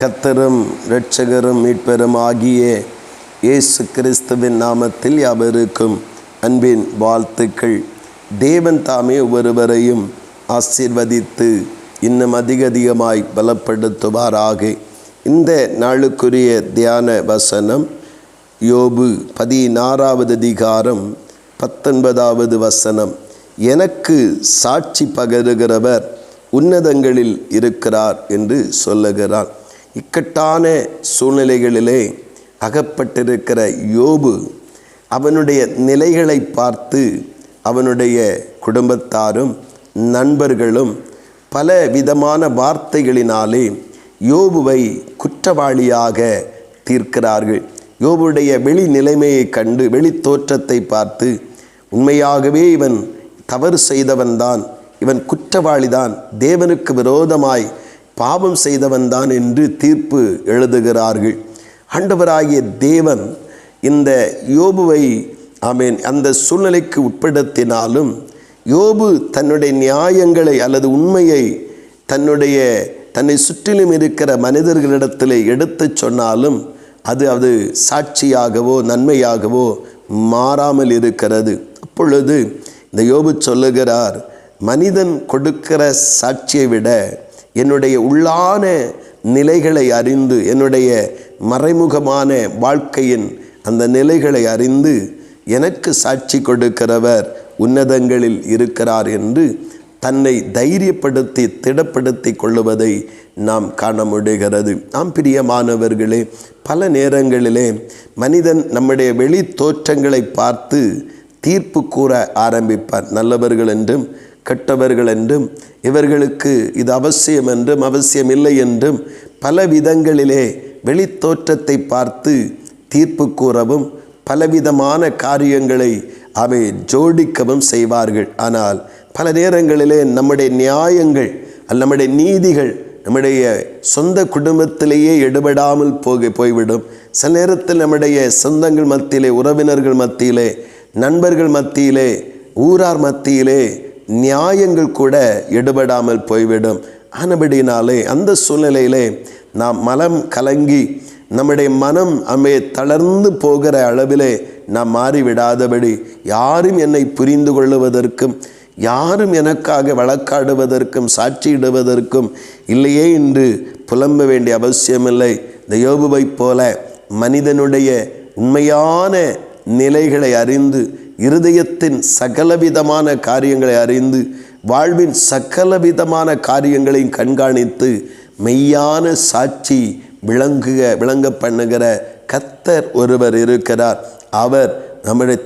கர்த்தரும் இரட்சகரும் மீட்பரும் ஆகிய இயேசு கிறிஸ்துவின் நாமத்தில் யாவருக்கும் அன்பின் வாழ்த்துக்கள். தேவன் தாமே ஒவ்வொருவரையும் ஆசீர்வதித்து இன்னும் அதிகமாய் பலப்படுத்துவாராக. இந்த நாளுக்குரிய தியான வசனம் யோபு 16வது அதிகாரம் 19வது வசனம். எனக்கு சாட்சி பகருகிறவர் உன்னதங்களில் இருக்கிறார் என்று சொல்லுகிறார். இக்கட்டான சூழ்நிலைகளிலே அகப்பட்டிருக்கிற யோபு அவனுடைய நிலைகளை பார்த்து அவனுடைய குடும்பத்தாரும் நண்பர்களும் பல விதமான வார்த்தைகளினாலே யோபுவை குற்றவாளியாக தீர்க்கிறார்கள். யோபுடைய வெளி நிலைமையை கண்டு, வெளி தோற்றத்தை பார்த்து, உண்மையாகவே இவன் தவறு செய்தவன்தான், இவன் குற்றவாளிதான், தேவனுக்கு விரோதமாய் பாவம் செய்தவன்தான் என்று தீர்ப்பு எழுதுகிறார்கள். ஆண்டவராகிய தேவன் இந்த யோபுவை அந்த சூழ்நிலைக்கு உட்படுத்தினாலும் யோபு தன்னுடைய நியாயங்களை அல்லது உண்மையை தன்னை சுற்றிலும் இருக்கிற மனிதர்களிடத்தில் எடுத்து சொன்னாலும் அது சாட்சியாகவோ நன்மையாகவோ மாறாமல் இருக்கிறது. அப்பொழுது இந்த யோபு சொல்லுகிறார், மனிதன் கொடுக்கிற சாட்சியை விட என்னுடைய உள்ளான நிலைகளை அறிந்து, என்னுடைய மறைமுகமான வாழ்க்கையின் அந்த நிலைகளை அறிந்து எனக்கு சாட்சி கொடுக்கிறவர் உன்னதங்களில் இருக்கிறார் என்று தன்னை தைரியப்படுத்தி திடப்படுத்தி கொள்ளுவதை நாம் காண முடிகிறது. நாம் பிரியமானவர்களே, பல நேரங்களிலே மனிதன் நம்முடைய வெளி தோற்றங்களை பார்த்து தீர்ப்பு கூற ஆரம்பிப்பார். நல்லவர்கள் என்றும் கெட்டவர்கள் என்றும், இவர்களுக்கு இது அவசியம் என்றும் அவசியம் இல்லை என்றும் பல விதங்களிலே வெளி தோற்றத்தை பார்த்து தீர்ப்பு கூறவும் பலவிதமான காரியங்களை அவை ஜோடிக்கவும் செய்வார்கள். ஆனால் பல நேரங்களிலே நம்முடைய நியாயங்கள் நம்முடைய நீதிகள் நம்முடைய சொந்த குடும்பத்திலேயே எடுபடாமல் போய்விடும். சில நேரத்தில் நம்முடைய சொந்தங்கள் மத்தியிலே, உறவினர்கள் மத்தியிலே, நண்பர்கள் மத்தியிலே, ஊரார் மத்தியிலே நியாயங்கள் கூட எடுபடாமல் போய்விடும். ஆனபடினாலே அந்த சூழ்நிலையிலே நாம் மனம் கலங்கி நம்முடைய மனம் தளர்ந்து போகிற அளவிலே நாம் மாறிவிடாதபடி, யாரும் என்னை புரிந்து கொள்ளுவதற்கும், யாரும் எனக்காக வழக்காடுவதற்கும் சாட்சியிடுவதற்கும் இல்லையே என்று புலம்ப வேண்டிய அவசியமில்லை. இந்த யோபுவை போல மனிதனுடைய உண்மையான நிலைகளை அறிந்து, இருதயத்தின் சகலவிதமான காரியங்களை அறிந்து, வாழ்வின் சகலவிதமான காரியங்களையும் கண்காணித்து மெய்யான சாட்சி விளங்க பண்ணுகிற கர்த்தர் ஒருவர் இருக்கிறார். அவர்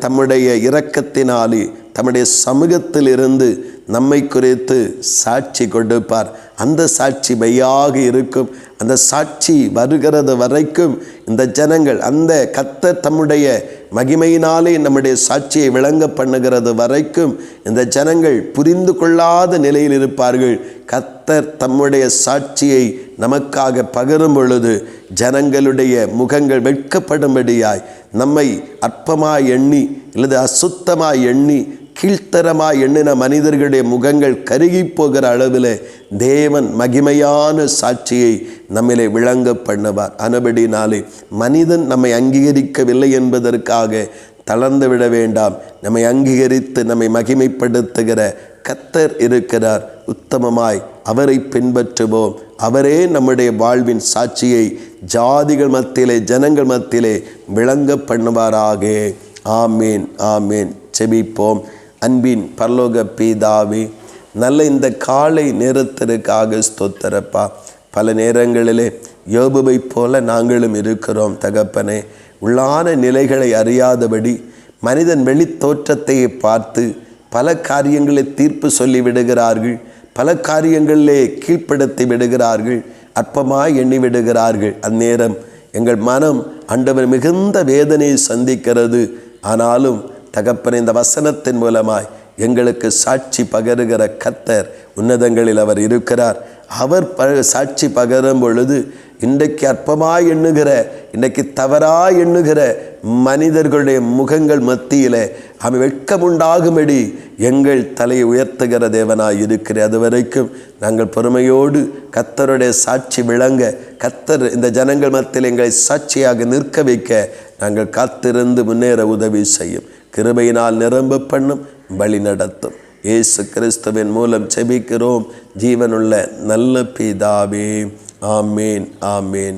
தம்முடைய இரக்கத்தினாலே தம்முடைய சமூகத்தில் இருந்து நம்மை குறித்து சாட்சி கொடுப்பார். அந்த சாட்சி மெய்யாக இருக்கும். அந்த சாட்சி வருகிறது வரைக்கும் இந்த ஜனங்கள், அந்த கர்த்தர் தம்முடைய மகிமையினாலே நம்முடைய சாட்சியை விளங்க பண்ணுகிறது வரைக்கும் இந்த ஜனங்கள் புரிந்து கொள்ளாத நிலையில் இருப்பார்கள். கர்த்தர் தம்முடைய சாட்சியை நமக்காக பகிரும் பொழுது ஜனங்களுடைய முகங்கள் வெட்கப்படும்படியாய், நம்மை அற்பமாய் எண்ணி அல்லது அசுத்தமாய் எண்ணி கீழ்த்தரமாய் எண்ணின மனிதர்களுடைய முகங்கள் கருகி போகிற அளவில் தேவன் மகிமையான சாட்சியை நம்மிலே விளங்க பண்ணுவார். ஆனபடினாலே மனிதன் நம்மை அங்கீகரிக்கவில்லை என்பதற்காக தளர்ந்து விட வேண்டாம். நம்மை அங்கீகரித்து நம்மை மகிமைப்படுத்துகிற கர்த்தர் இருக்கிறார். உத்தமமாய் அவரை பின்பற்றுவோம். அவரே நம்முடைய வாழ்வின் சாட்சியை ஜாதிகள் மத்தியிலே, ஜனங்கள் மத்தியிலே விளங்க பண்ணுவாராக. ஆமீன், ஆமீன். செபிப்போம். அன்பின் பரலோக பிதாவே, நல்ல இந்த காலை நேரத்திற்காக ஸ்தோத்திரப்பா. பல நேரங்களிலே யோபுவை போல நாங்களும் இருக்கிறோம் தகப்பனே. உள்ளான நிலைகளை அறியாதபடி மனிதன் வெளி தோற்றத்தை பார்த்து பல காரியங்களை தீர்ப்பு சொல்லி விடுகிறார்கள், பல காரியங்களிலே கீழ்ப்படுத்தி விடுகிறார்கள், அற்பமாய் எண்ணி விடுகிறார்கள். அந்நேரம் எங்கள் மனம் ஆண்டவர் மிகுந்த வேதனையை சந்திக்கிறது. ஆனாலும் தகப்பனே, இந்த வசனத்தின் மூலமாய் எங்களுக்கு சாட்சி பகருகிற கர்த்தர் உன்னதங்களில் அவர் இருக்கிறார். அவர் சாட்சி பகரும் பொழுது இன்றைக்கு அற்பமாய் எண்ணுகிற, இன்றைக்கு தவறாய் எண்ணுகிற மனிதர்களுடைய முகங்கள் மத்தியில் அவன் வெட்கமுண்டாகும்படி எங்கள் தலையை உயர்த்துகிற தேவனாய் இருக்கிற அது வரைக்கும் நாங்கள் பொறுமையோடு கர்த்தருடைய சாட்சி விளங்க, கர்த்தர் இந்த ஜனங்கள் மத்தியில் எங்களை சாட்சியாக நிற்க வைக்க நாங்கள் காத்திருந்து முன்னேற உதவி செய்யும். கிருபையினால் நிரம்ப பண்ணும், வழி நடத்தும். இயேசு கிறிஸ்துவின் மூலம் செபிக்கிறோம் ஜீவனுள்ள நல்ல பிதாவே. ஆமேன், ஆமேன்.